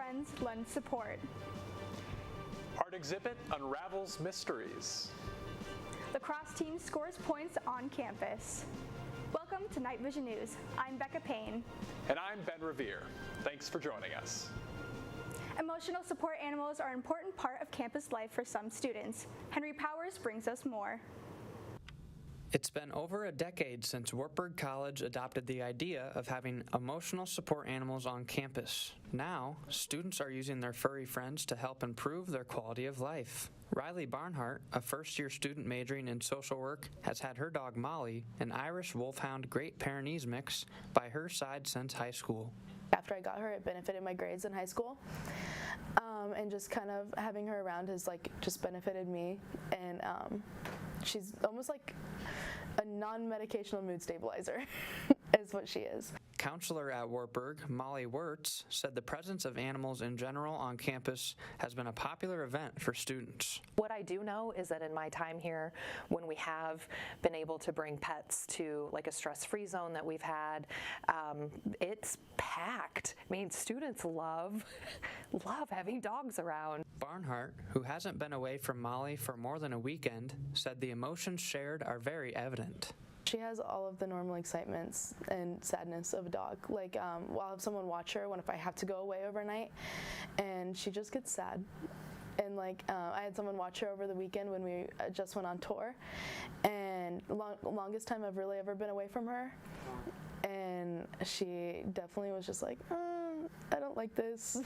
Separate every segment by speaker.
Speaker 1: friends lend support.
Speaker 2: Art exhibit unravels mysteries.
Speaker 1: Lacrosse team scores points on campus. Welcome to Night Vision News. I'm Becca Payne.
Speaker 2: And I'm Ben Revere. Thanks for joining us.
Speaker 1: Emotional support animals are an important part of campus life for some students. Henry Powers brings us more.
Speaker 3: It's been over a decade since Wartburg College adopted the idea of having emotional support animals on campus. Now, students are using their furry friends to help improve their quality of life. Riley Barnhart, a first-year student majoring in social work, has had her dog Molly, an Irish Wolfhound Great Pyrenees mix, by her side since high school.
Speaker 4: After I got her, it benefited my grades in high school, and just kind of having her around has just benefited me, and she's almost like a non-medicational mood stabilizer is what she is.
Speaker 3: Counselor at Wartburg, Molly Wirtz, said the presence of animals in general on campus has been a popular event for students.
Speaker 5: What I do know is that in my time here, when we have been able to bring pets to like a stress-free zone that we've had, it's packed. I mean, students love having dogs around.
Speaker 3: Barnhart, who hasn't been away from Molly for more than a weekend, said the emotions shared are very evident.
Speaker 4: She has all of the normal excitements and sadness of a dog. I'll have someone watch her if I have to go away overnight, and she just gets sad. And I had someone watch her over the weekend when we just went on tour, and longest time I've really ever been away from her. And she definitely was just like, I don't like this.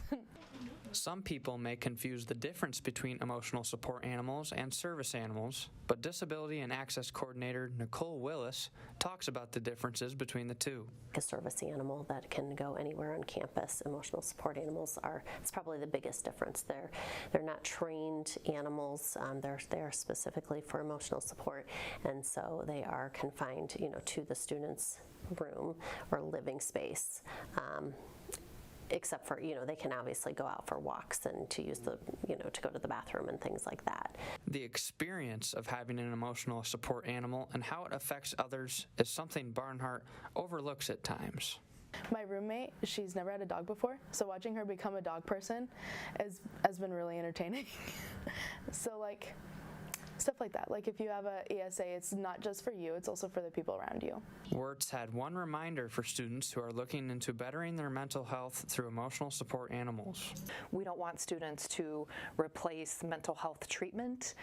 Speaker 3: Some people may confuse the difference between emotional support animals and service animals, but Disability and Access Coordinator Nicole Willis talks about the differences between the two.
Speaker 6: A service animal that can go anywhere on campus. Emotional support animals it's probably the biggest difference. They're not trained animals. They're there specifically for emotional support, and so they are confined, to the student's room or living space. Except for, they can obviously go out for walks and to use to go to the bathroom and things like that.
Speaker 3: The experience of having an emotional support animal and how it affects others is something Barnhart overlooks at times.
Speaker 4: My roommate, she's never had a dog before, so watching her become a dog person has been really entertaining. So stuff like that. If you have a ESA, it's not just for you, it's also for the people around you.
Speaker 3: Wirtz had one reminder for students who are looking into bettering their mental health through emotional support animals.
Speaker 5: We don't want students to replace mental health treatment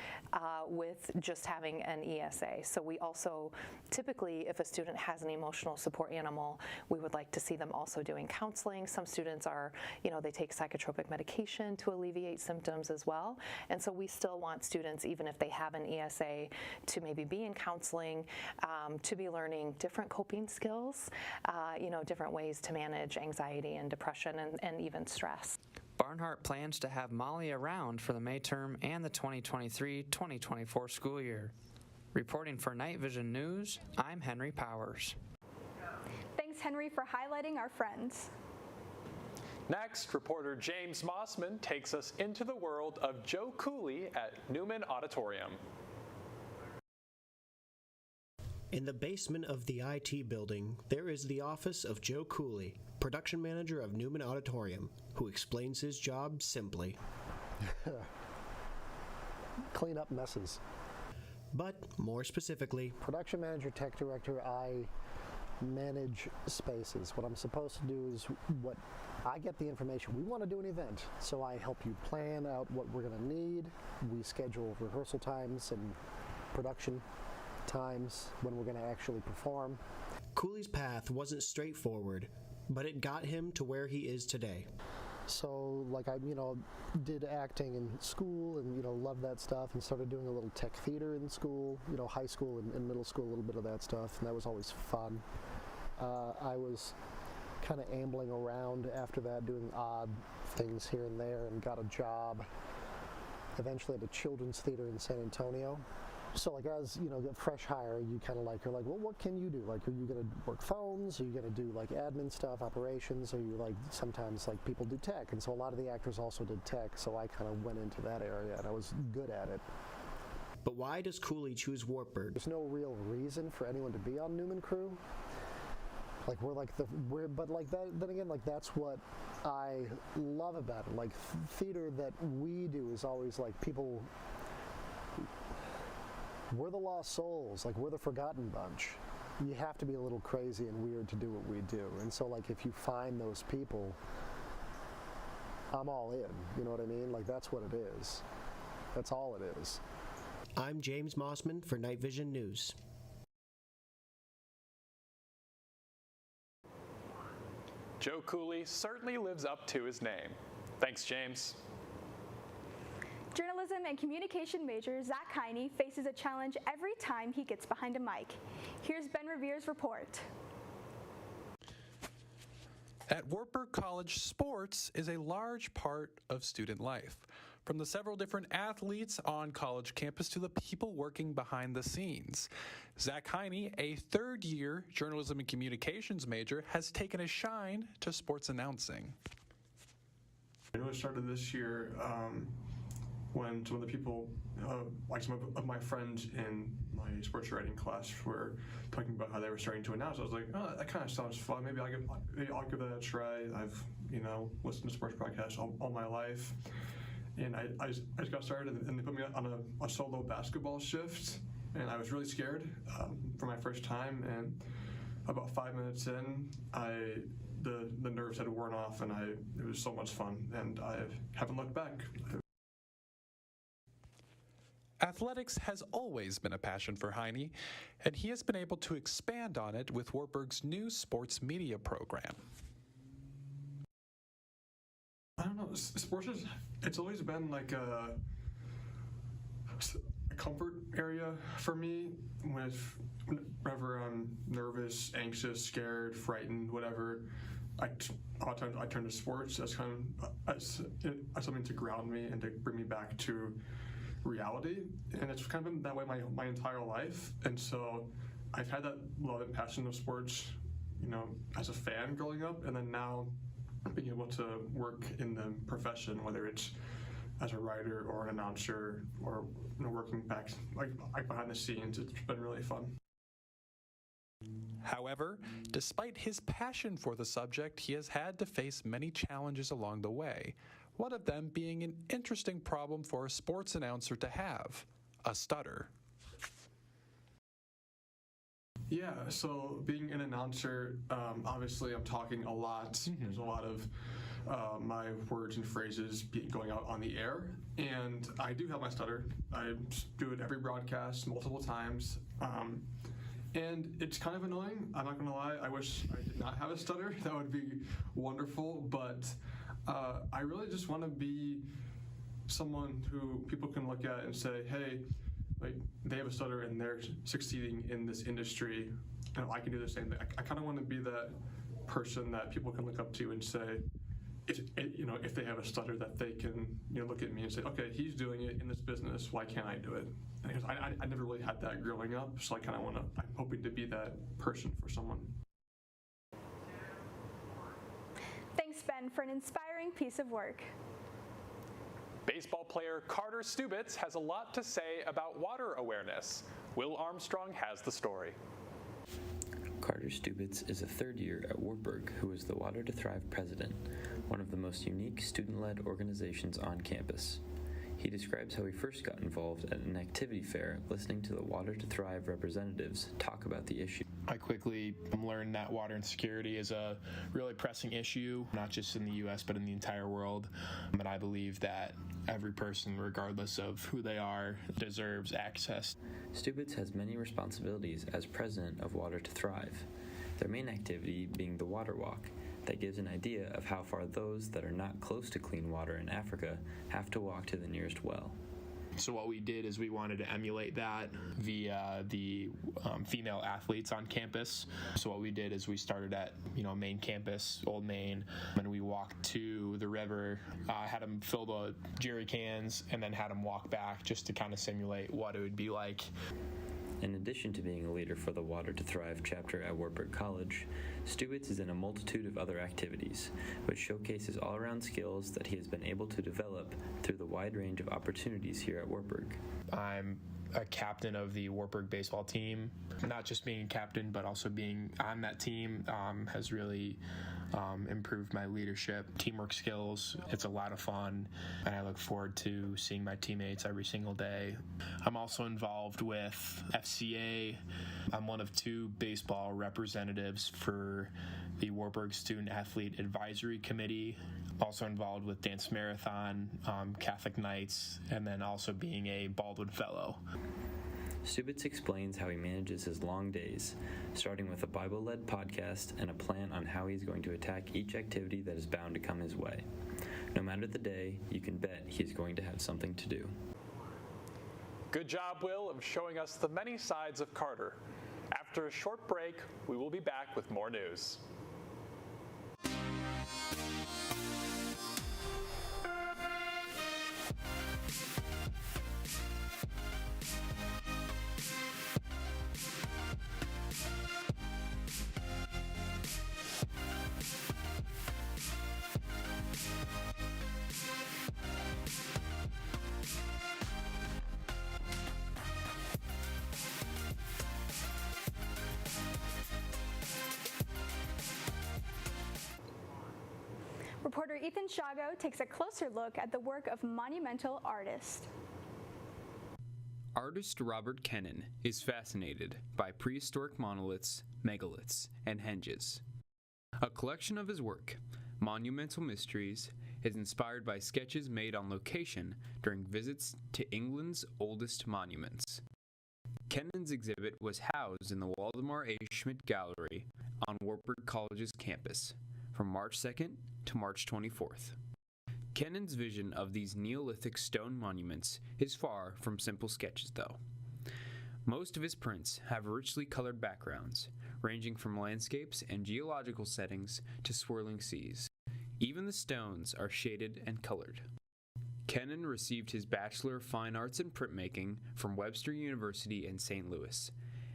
Speaker 5: with just having an ESA. So we also, typically, if a student has an emotional support animal, we would like to see them also doing counseling. Some students are, they take psychotropic medication to alleviate symptoms as well. And so we still want students, even if they have an ESA, to maybe be in counseling, to be learning different coping skills, different ways to manage anxiety and depression and even stress.
Speaker 3: Barnhart plans to have Molly around for the May term and the 2023-2024 school year. Reporting for Night Vision News, I'm Henry Powers.
Speaker 1: Thanks, Henry, for highlighting our friends.
Speaker 2: Next, reporter James Mossman takes us into the world of Joe Cooley at Newman Auditorium.
Speaker 7: In the basement of the IT building, there is the office of Joe Cooley, production manager of Newman Auditorium, who explains his job simply.
Speaker 8: Clean up messes.
Speaker 7: But more specifically,
Speaker 8: production manager, tech director, I manage spaces. What I'm supposed to do is I get the information. We want to do an event, so I help you plan out what we're going to need. We schedule rehearsal times and production times when we're going to actually perform.
Speaker 7: Cooley's path wasn't straightforward, but it got him to where he is today.
Speaker 8: So I did acting in school and loved that stuff, and started doing a little tech theater in school, high school and middle school, a little bit of that stuff, and that was always fun. I was kind of ambling around after that, doing odd things here and there, and got a job eventually at a children's theater in San Antonio. So as fresh hire, you kind of you're like, well, what can you do? Are you going to work phones? Are you going to do admin stuff, operations? Are you sometimes people do tech? And so a lot of the actors also did tech, so I kind of went into that area and I was good at it.
Speaker 7: But why does Cooley choose Wartburg?
Speaker 8: There's no real reason for anyone to be on Newman Crew. Then again, that's what I love about it. Like theater that we do is always like people, we're the lost souls, like we're the forgotten bunch. You have to be a little crazy and weird to do what we do. And so like if you find those people, I'm all in, you know what I mean? Like that's what it is. That's all it is.
Speaker 7: I'm James Mossman for Night Vision News.
Speaker 2: Joe Cooley certainly lives up to his name. Thanks, James.
Speaker 1: Journalism and communication major Zach Heine faces a challenge every time he gets behind a mic. Here's Ben Revere's report.
Speaker 2: At Wartburg College, sports is a large part of student life. From the several different athletes on college campus to the people working behind the scenes. Zach Heine, a third-year journalism and communications major, has taken a shine to sports announcing.
Speaker 9: It really started this year when some of the people, like some of my friends in my sports writing class, were talking about how they were starting to announce. I was like, oh, that kind of sounds fun. Maybe I'll give that a try. I've listened to sports broadcasts all my life. And I just got started, and they put me on a solo basketball shift, and I was really scared for my first time. And about 5 minutes in, the nerves had worn off, and it was so much fun, and I haven't looked back.
Speaker 2: Athletics has always been a passion for Heine, and he has been able to expand on it with Wartburg's new sports media program.
Speaker 9: I don't know, sports it's always been like a comfort area for me. Whenever I'm nervous, anxious, scared, frightened, whatever, a lot of times I turn to sports as kind of as something to ground me and to bring me back to reality. And it's kind of been that way my entire life. And so I've had that love and passion of sports, as a fan growing up, and then now being able to work in the profession, whether it's as a writer or an announcer or working back like behind the scenes, it's been really fun.
Speaker 2: However, despite his passion for the subject, he has had to face many challenges along the way, one of them being an interesting problem for a sports announcer to have, a stutter.
Speaker 9: Yeah, so being an announcer, obviously I'm talking a lot. Mm-hmm. There's a lot of my words and phrases going out on the air, and I do have my stutter. I do it every broadcast multiple times, and it's kind of annoying. I'm not gonna lie, I wish I did not have a stutter. That would be wonderful, but I really just want to be someone who people can look at and say, hey, like they have a stutter and they're succeeding in this industry, and I can do the same thing. I kind of want to be that person that people can look up to and say, if they have a stutter, that they can look at me and say, okay, he's doing it in this business, why can't I do it? Because I never really had that growing up, so I kind of I'm hoping to be that person for someone.
Speaker 1: Thanks, Ben, for an inspiring piece of work.
Speaker 2: Baseball player Carter Stubitz has a lot to say about water awareness. Will Armstrong has the story.
Speaker 10: Carter Stubitz is a third year at Wartburg who is the Water to Thrive president, one of the most unique student-led organizations on campus. He describes how he first got involved at an activity fair listening to the Water to Thrive representatives talk about the issue.
Speaker 11: I quickly learned that water insecurity is a really pressing issue, not just in the U.S., but in the entire world. And I believe that every person, regardless of who they are, deserves access.
Speaker 10: Stubitz has many responsibilities as president of Water to Thrive, their main activity being the Water Walk, that gives an idea of how far those that are not close to clean water in Africa have to walk to the nearest well.
Speaker 11: So what we did is we wanted to emulate that via the female athletes on campus. So what we did is we started at main campus, Old Main, and we walked to the river, had them fill the jerry cans, and then had them walk back just to kind of simulate what it would be like.
Speaker 10: In addition to being a leader for the Water to Thrive chapter at Wartburg College, Stubitz is in a multitude of other activities, which showcases all-around skills that he has been able to develop through the wide range of opportunities here at Wartburg.
Speaker 11: I'm a captain of the Wartburg baseball team. Not just being a captain, but also being on that team has really improved my leadership, teamwork skills. It's a lot of fun, and I look forward to seeing my teammates every single day. I'm also involved with FCA. I'm one of 2 baseball representatives for the Wartburg Student Athlete Advisory Committee. Also involved with Dance Marathon, Catholic Nights, and then also being a Baldwin Fellow.
Speaker 10: Stubitz explains how he manages his long days, starting with a Bible-led podcast and a plan on how he's going to attack each activity that is bound to come his way. No matter the day, you can bet he's going to have something to do.
Speaker 2: Good job, Will, of showing us the many sides of Carter. After a short break, we will be back with more news.
Speaker 1: Reporter Ethan Shago takes a closer look at the work of monumental artists.
Speaker 12: Artist Robert Kennan is fascinated by prehistoric monoliths, megaliths, and henges. A collection of his work, Monumental Mysteries, is inspired by sketches made on location during visits to England's oldest monuments. Kennan's exhibit was housed in the Waldemar A. Schmidt Gallery on Wartburg College's campus from March 2nd to March 24th. Kennan's vision of these Neolithic stone monuments is far from simple sketches, though. Most of his prints have richly colored backgrounds, ranging from landscapes and geological settings to swirling seas. Even the stones are shaded and colored. Kennan received his Bachelor of Fine Arts in Printmaking from Webster University in St. Louis,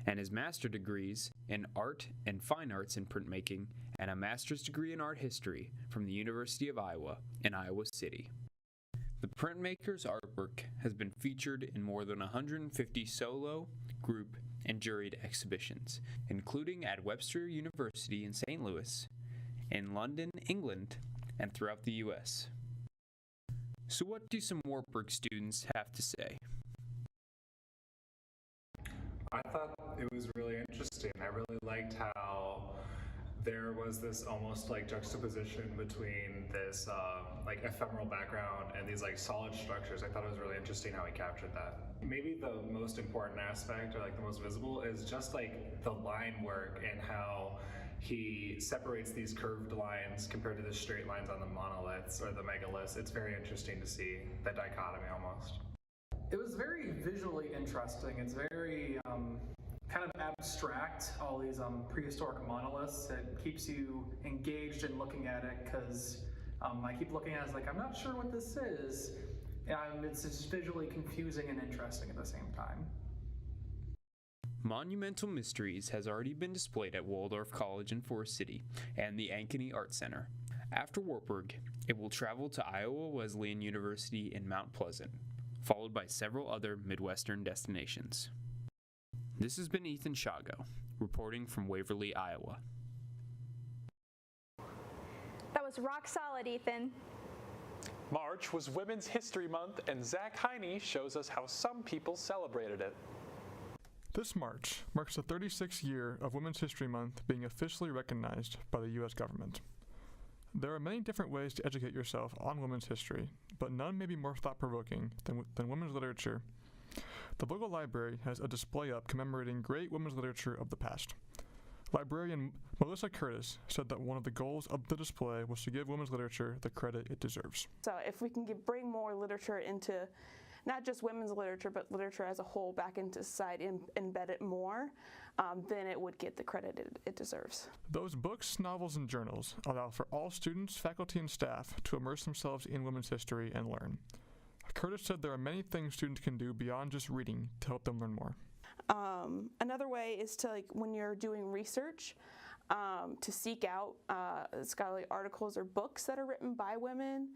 Speaker 12: and his master degrees in Art and Fine Arts in Printmaking and a master's degree in Art History from the University of Iowa in Iowa City. The printmaker's artwork has been featured in more than 150 solo, group, and juried exhibitions, including at Webster University in St. Louis, in London, England, and throughout the U.S. So what do some Wartburg students have to say?
Speaker 13: I thought it was really interesting. I really liked how there was this almost like juxtaposition between this like ephemeral background and these like solid structures. I thought it was really interesting how he captured that. Maybe the most important aspect, or like the most visible, is just like the line work and how he separates these curved lines compared to the straight lines on the monoliths or the megaliths. It's very interesting to see that dichotomy almost.
Speaker 14: It was very visually interesting. It's very kind of abstract, all these prehistoric monoliths. It keeps you engaged in looking at it because I keep looking at it as like, I'm not sure what this is. It's just visually confusing and interesting at the same time.
Speaker 12: Monumental Mysteries has already been displayed at Waldorf College in Forest City and the Ankeny Art Center. After Wartburg, it will travel to Iowa Wesleyan University in Mount Pleasant, followed by several other Midwestern destinations. This has been Ethan Shago, reporting from Waverly, Iowa.
Speaker 1: That was rock solid, Ethan.
Speaker 2: March was Women's History Month, and Zach Heine shows us how some people celebrated it.
Speaker 15: This March marks the 36th year of Women's History Month being officially recognized by the U.S. government. There are many different ways to educate yourself on women's history, but none may be more thought-provoking than women's literature. The local library has a display up commemorating great women's literature of the past. Librarian Melissa Curtis said that one of the goals of the display was to give women's literature the credit it deserves.
Speaker 16: So if we can bring more literature into not just women's literature, but literature as a whole back into society and embed it more, then it would get the credit it deserves.
Speaker 15: Those books, novels, and journals allow for all students, faculty, and staff to immerse themselves in women's history and learn. Curtis said there are many things students can do beyond just reading to help them learn more.
Speaker 16: Another way is to, like, when you're doing research, to seek out scholarly articles or books that are written by women.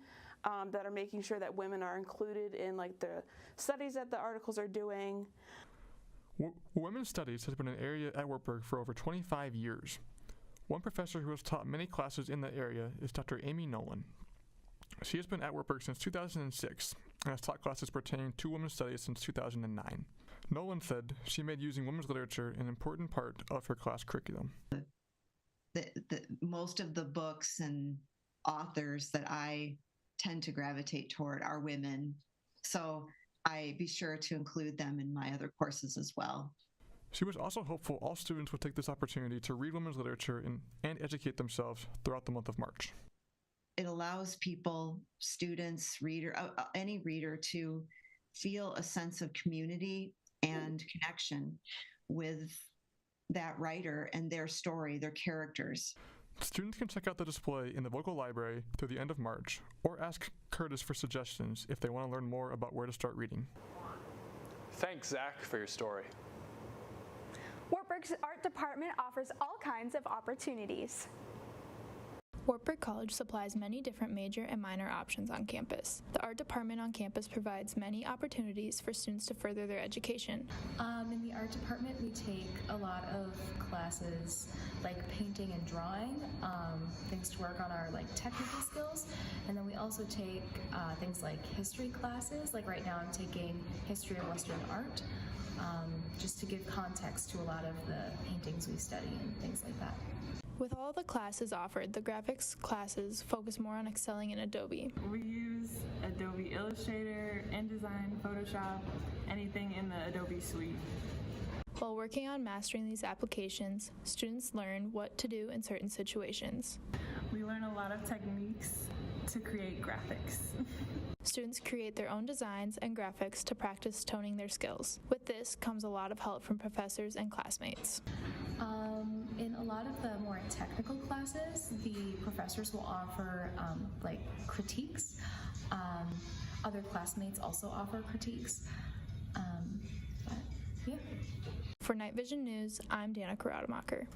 Speaker 16: that are making sure that women are included in like the studies that the articles are doing.
Speaker 15: Women's studies has been an area at Wartburg for over 25 years. One professor who has taught many classes in that area is Dr. Amy Nolan. She has been at Wartburg since 2006 and has taught classes pertaining to women's studies since 2009. Nolan said she made using women's literature an important part of her class curriculum.
Speaker 17: Most of the books and authors that I tend to gravitate toward are women, so I be sure to include them in my other courses as well.
Speaker 15: She was also hopeful all students would take this opportunity to read women's literature and educate themselves throughout the month of March.
Speaker 17: It allows people, students, any reader to feel a sense of community and connection with that writer and their story, their characters.
Speaker 15: Students can check out the display in the local library through the end of March, or ask Curtis for suggestions if they want to learn more about where to start reading.
Speaker 2: Thanks, Zach, for your story.
Speaker 1: Wartburg's art department offers all kinds of opportunities.
Speaker 18: Wartburg College supplies many different major and minor options on campus. The art department on campus provides many opportunities for students to further their education.
Speaker 19: In the art department, we take a lot of classes like painting and drawing, things to work on our technical skills, and then we also take things like history classes. Like right now I'm taking history of Western art, just to give context to a lot of the paintings we study and things like that.
Speaker 18: With all the classes offered, the graphics classes focus more on excelling in Adobe.
Speaker 20: We use Adobe Illustrator, InDesign, Photoshop, anything in the Adobe suite.
Speaker 18: While working on mastering these applications, students learn what to do in certain situations.
Speaker 20: We learn a lot of techniques to create graphics.
Speaker 18: Students create their own designs and graphics to practice toning their skills. With this comes a lot of help from professors and classmates.
Speaker 19: In a lot of the more technical classes, the professors will offer critiques. Other classmates also offer critiques. But yeah.
Speaker 18: For Night Vision News, I'm Danica Rademacher.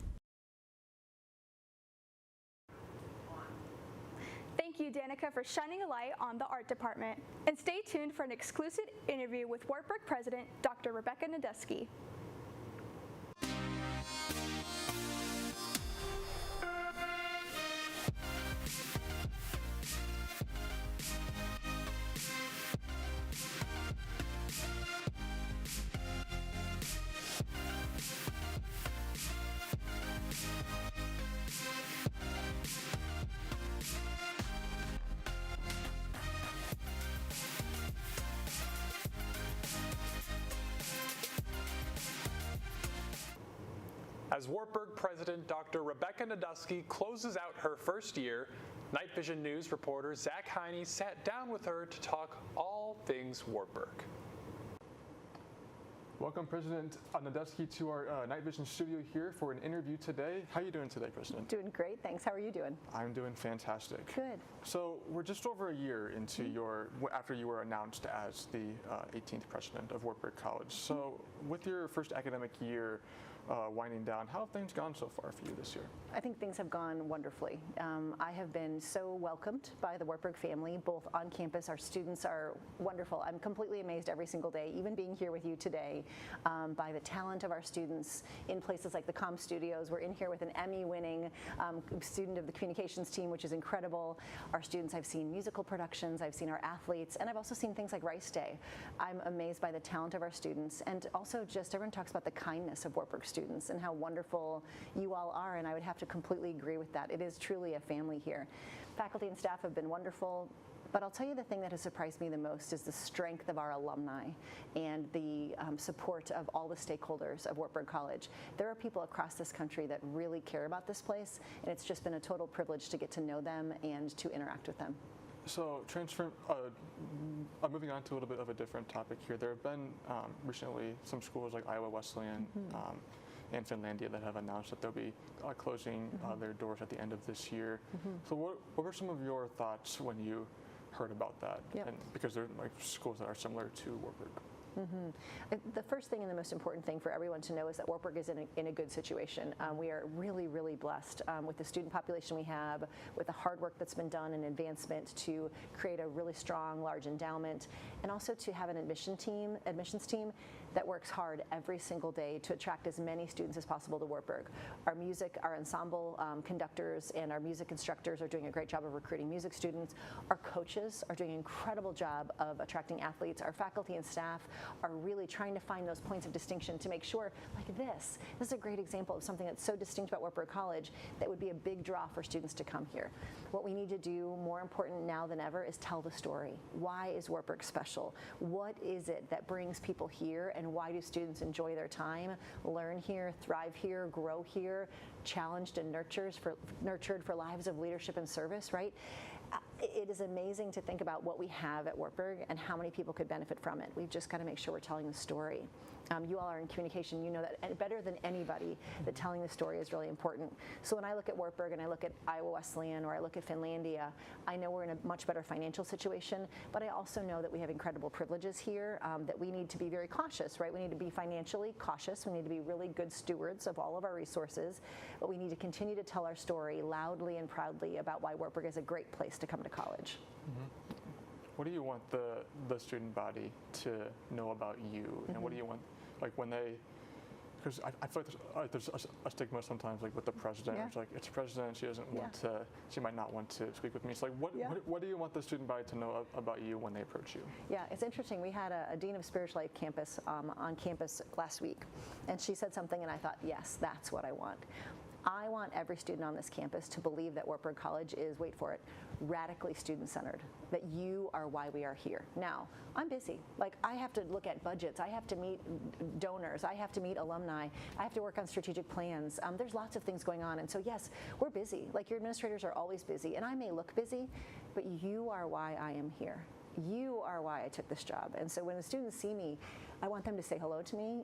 Speaker 1: Thank you, Danica, for shining a light on the art department. And stay tuned for an exclusive interview with Wartburg President, Dr. Rebecca Nadeski.
Speaker 2: As Wartburg President Dr. Rebecca Nadeski closes out her first year, Night Vision News reporter Zach Heine sat down with her to talk all things Wartburg.
Speaker 15: Welcome, President Nadeski, to our Night Vision studio here for an interview today. How are you doing today, President?
Speaker 21: Doing great, thanks. How are you doing?
Speaker 15: I'm doing fantastic.
Speaker 21: Good.
Speaker 15: So we're just over a year into after you were announced as the 18th president of Wartburg College. So with your first academic year winding down, how have things gone so far for you this year?
Speaker 21: I think things have gone wonderfully. I have been so welcomed by the Wartburg family, both on campus. Our students are wonderful. I'm completely amazed every single day, even being here with you today, by the talent of our students in places like the Comm Studios. We're in here with an Emmy-winning student of the communications team, which is incredible. Our students, I've seen musical productions, I've seen our athletes, and I've also seen things like Rice Day. I'm amazed by the talent of our students, and also just everyone talks about the kindness of Wartburg students and how wonderful you all are, and I would have to completely agree with that. It is truly a family here. Faculty and staff have been wonderful, but I'll tell you the thing that has surprised me the most is the strength of our alumni and the support of all the stakeholders of Wartburg College. There are people across this country that really care about this place, and it's just been a total privilege to get to know them and to interact with them.
Speaker 15: So moving on to a little bit of a different topic here, there have been recently some schools like Iowa Wesleyan and Finlandia that have announced that they'll be closing their doors at the end of this year. So what were some of your thoughts when you heard about that?
Speaker 21: Yep.
Speaker 15: And because they're schools that are similar to Wartburg.
Speaker 21: The first thing and the most important thing for everyone to know is that Wartburg is in a good situation. We are really, really blessed with the student population we have, with the hard work that's been done in advancement to create a really strong, large endowment, and also to have an admissions team that works hard every single day to attract as many students as possible to Wartburg. Our ensemble conductors and our music instructors are doing a great job of recruiting music students. Our coaches are doing an incredible job of attracting athletes. Our faculty and staff are really trying to find those points of distinction to make sure, like this is a great example of something that's so distinct about Wartburg College that would be a big draw for students to come here. What we need to do, more important now than ever, is tell the story. Why is Wartburg special? What is it that brings people here, and why do students enjoy their time, learn here, thrive here, grow here, challenged and nurtured for lives of leadership and service, right? It is amazing to think about what we have at Wartburg and how many people could benefit from it. We've just got to make sure we're telling the story. You all are in communication. You know that better than anybody that telling the story is really important. So when I look at Wartburg and I look at Iowa Wesleyan or I look at Finlandia, I know we're in a much better financial situation, but I also know that we have incredible privileges here, that we need to be very cautious, right? We need to be financially cautious. We need to be really good stewards of all of our resources, but we need to continue to tell our story loudly and proudly about why Wartburg is a great place to come to college.
Speaker 15: What do you want the student body to know about you, and what do you want, like when they, because I feel like there's a stigma sometimes, like with the president. It's like, it's president, she doesn't want to, she might not want to speak with me. So like, what do you want the student body to know about you when they approach you?
Speaker 21: Yeah, it's interesting. We had a dean of spiritual life campus on campus last week, and she said something, and I thought, yes, that's what I want. I want every student on this campus to believe that Wartburg College is, wait for it, radically student-centered, that you are why we are here. Now, I'm busy. Like, I have to look at budgets. I have to meet donors. I have to meet alumni. I have to work on strategic plans. There's lots of things going on. And so, yes, we're busy. Like, your administrators are always busy. And I may look busy, but you are why I am here. You are why I took this job. And so when the students see me, I want them to say hello to me.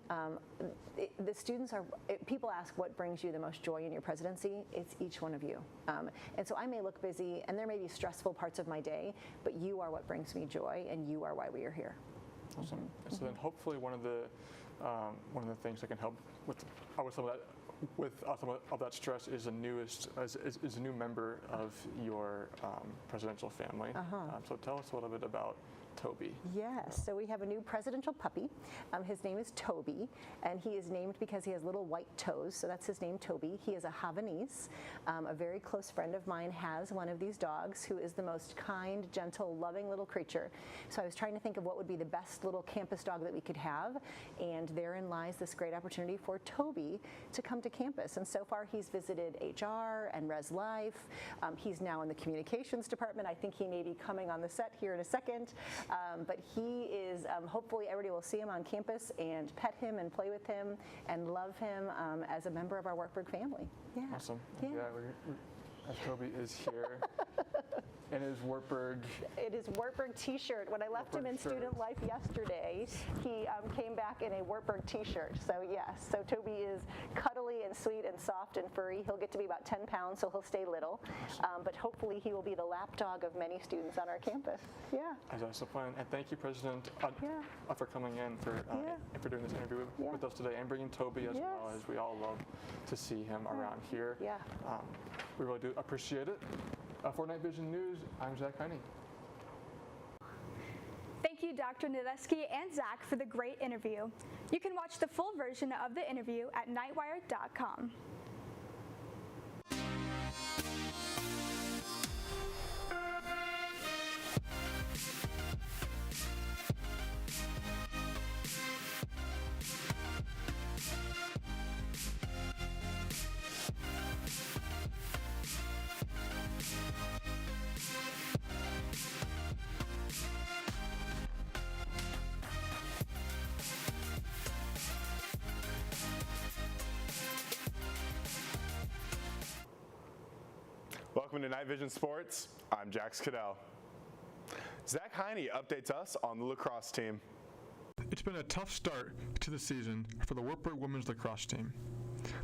Speaker 21: The students are, people ask what brings you the most joy in your presidency. It's each one of you. And so I may look busy and there may be stressful parts of my day, but you are what brings me joy and you are why we are here.
Speaker 15: Awesome. And so then hopefully one of the things that can help with some of that stress is a new member of your presidential family. So tell us a little bit about Toby.
Speaker 21: Yes, so we have a new presidential puppy. His name is Toby, and he is named because he has little white toes, so that's his name, Toby. He is a Havanese. A very close friend of mine has one of these dogs who is the most kind, gentle, loving little creature. So I was trying to think of what would be the best little campus dog that we could have, and therein lies this great opportunity for Toby to come to campus. And so far he's visited HR and Res Life. He's now in the communications department. I think he may be coming on the set here in a second. But he is, hopefully everybody will see him on campus and pet him and play with him and love him as a member of our Wartburg family. Yeah.
Speaker 15: Awesome. Yeah, as Toby is here. And his Wartburg.
Speaker 21: It is Wartburg t-shirt. When I left him in student life yesterday, he came back in a Wartburg t-shirt. So yes, so Toby is cuddly and sweet and soft and furry. He'll get to be about 10 pounds, so he'll stay little. But hopefully he will be the lap dog of many students on our campus. Yeah.
Speaker 15: As that's the plan. And thank you, President, for coming in, for doing this interview with us today and bringing Toby as well, as we all love to see him around here.
Speaker 21: Yeah.
Speaker 15: We really do appreciate it. For Night Vision News, I'm Zach Heine.
Speaker 1: Thank you, Dr. Nadeski and Zach, for the great interview. You can watch the full version of the interview at nightwire.com.
Speaker 6: Welcome to Night Vision Sports. I'm Jax Cadell. Zach Heine updates us on the lacrosse team.
Speaker 15: It's been a tough start to the season for the Wartburg women's lacrosse team.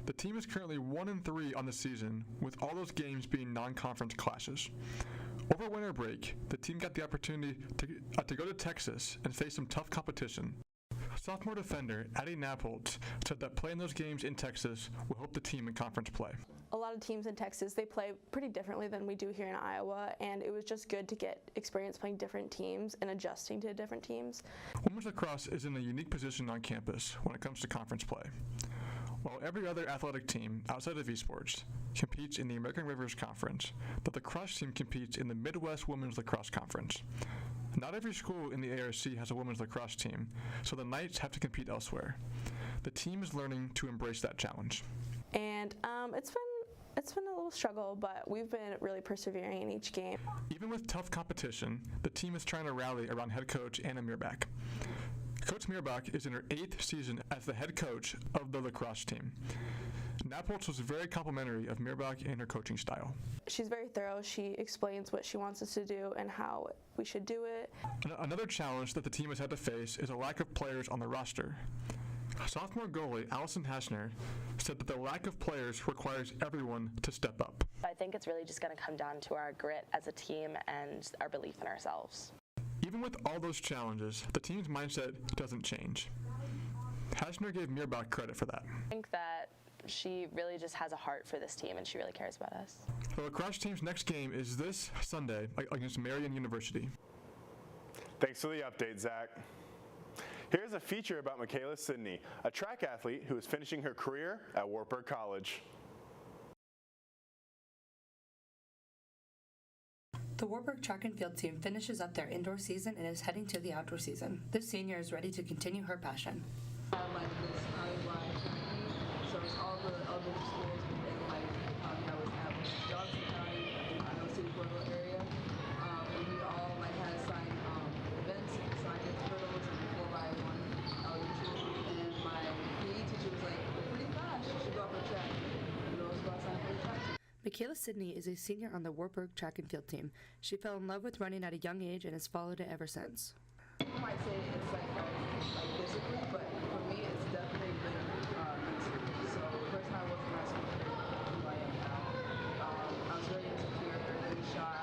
Speaker 15: The team is currently 1-3 on the season, with all those games being non-conference clashes. Over winter break, the team got the opportunity to go to Texas and face some tough competition. Sophomore defender Addie Nappolt said that playing those games in Texas will help the team in conference play.
Speaker 16: A lot of teams in Texas, they play pretty differently than we do here in Iowa, and it was just good to get experience playing different teams and adjusting to different teams.
Speaker 15: Women's lacrosse is in a unique position on campus when it comes to conference play. While every other athletic team outside of esports competes in the American Rivers Conference, the lacrosse team competes in the Midwest Women's Lacrosse Conference. Not every school in the ARC has a women's lacrosse team, so the Knights have to compete elsewhere. The team is learning to embrace that challenge.
Speaker 16: And it's been a little struggle, but we've been really persevering in each game.
Speaker 15: Even with tough competition, the team is trying to rally around head coach Anna Mirbach. Coach Mirbach is in her 8th season as the head coach of the lacrosse team. Nappolt was very complimentary of Mirbach and her coaching style.
Speaker 16: She's very thorough. She explains what she wants us to do and how we should do it.
Speaker 15: Another challenge that the team has had to face is a lack of players on the roster. Sophomore goalie Allison Hashner said that the lack of players requires everyone to step up.
Speaker 4: I think it's really just going to come down to our grit as a team and our belief in ourselves.
Speaker 15: Even with all those challenges, the team's mindset doesn't change. Hashner gave Mirbach credit for that.
Speaker 4: I think that she really just has a heart for this team and she really cares about us.
Speaker 15: The lacrosse team's next game is this Sunday against Marian University.
Speaker 6: Thanks for the update, Zach. Here's a feature about Michaela Sidney, a track athlete who is finishing her career at Wartburg College.
Speaker 22: The Wartburg track and field team finishes up their indoor season and is heading to the outdoor season. This senior is ready to continue her passion.
Speaker 23: So it's all the other schools within I was at Johnson County, Iowa City Portal area, and we all had signed events, signed for those, and 4x1 elementary. And my PE teacher was like, "You're pretty fast. You should go up for track." So I signed for the track.
Speaker 22: Michaela Sidney is a senior on the Wartburg track and field team. She fell in love with running at a young age and has followed it ever since.
Speaker 23: I might say it's like physically, but for me it's definitely been mentally. So the first time I was in high school, who I am now, I was very insecure, very shy.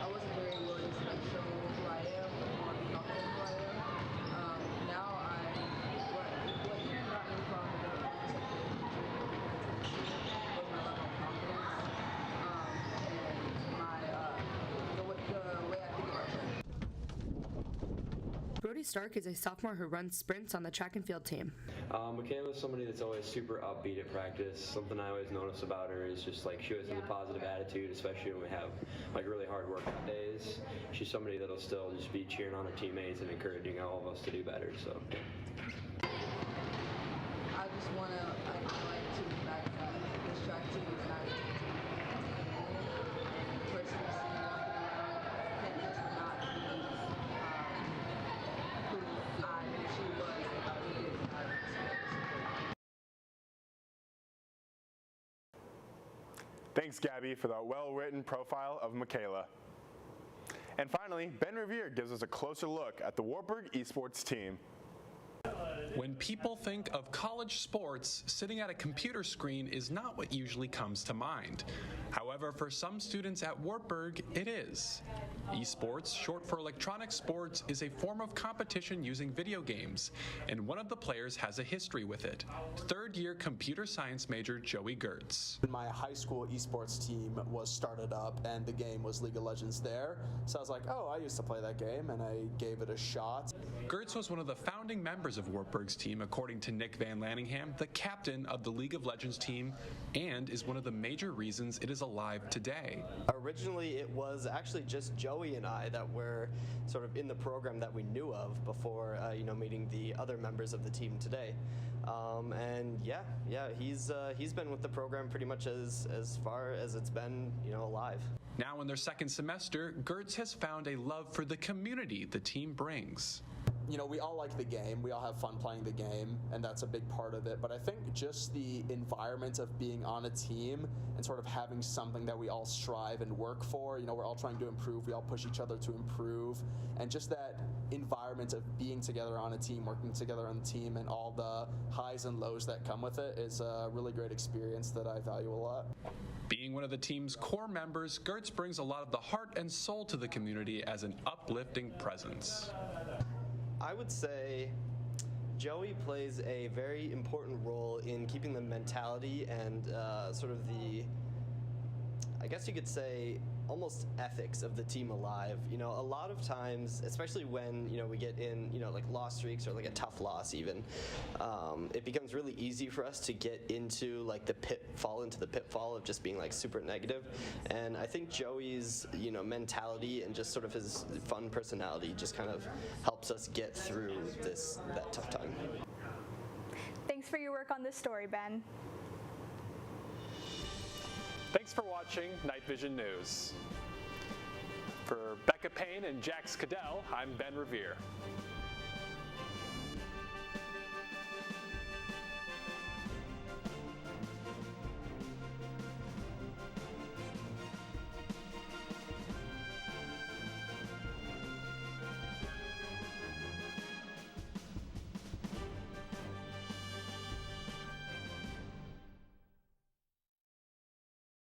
Speaker 23: I wasn't very willing to show who I am or be confident who I am. Now what you got me from was my level of confidence and the way I think about training.
Speaker 22: Brody Stark is a sophomore who runs sprints on the track and field team.
Speaker 10: Michaela's somebody that's always super upbeat at practice. Something I always notice about her is just like she always has a positive attitude, especially when we have like really hard workout days. She's somebody that'll still just be cheering on her teammates and encouraging all of us to do better. So.
Speaker 23: I just want to highlight to the fact that this track team is not just a person walking around campus or not being who I knew she was without me getting out of school.
Speaker 6: Thanks, Gabby, for that well-written profile of Michaela. And finally, Ben Revere gives us a closer look at the Wartburg esports team.
Speaker 2: When people think of college sports, sitting at a computer screen is not what usually comes to mind. However, for some students at Wartburg, it is. Esports, short for electronic sports, is a form of competition using video games, and one of the players has a history with it. Third-year computer science major Joey Gertz.
Speaker 24: My high school esports team was started up, and the game was League of Legends there. So I was like, oh, I used to play that game, and I gave it a shot.
Speaker 2: Gertz was one of the founding members of Wartburg's team, according to Nick Van Lanningham, the captain of the League of Legends team, and is one of the major reasons it is alive today.
Speaker 25: Originally, it was actually just Joey and I that were sort of in the program that we knew of before, meeting the other members of the team today. And he's been with the program pretty much as far as it's been, alive.
Speaker 2: Now in their second semester, Gertz has found a love for the community the team brings.
Speaker 24: We all like the game. We all have fun playing the game, and that's a big part of it. But I think just the environment of being on a team and sort of having something that we all strive and work for, we're all trying to improve. We all push each other to improve. And just that environment of being together on a team, working together on the team, and all the highs and lows that come with it is a really great experience that I value a lot.
Speaker 2: Being one of the team's core members, Gertz brings a lot of the heart and soul to the community as an uplifting presence.
Speaker 25: I would say Joey plays a very important role in keeping the mentality and sort of the, I guess you could say, almost ethics of the team alive. You know, a lot of times, especially when, you know, we get in, you know, like loss streaks or like a tough loss even, it becomes really easy for us to get into like the pitfall of just being like super negative. And I think Joey's, you know, mentality and just sort of his fun personality just kind of helps us get through that tough time.
Speaker 1: Thanks for your work on this story, Ben.
Speaker 2: Thanks for watching Night Vision News. For Becca Payne and Jax Cadell, I'm Ben Revere.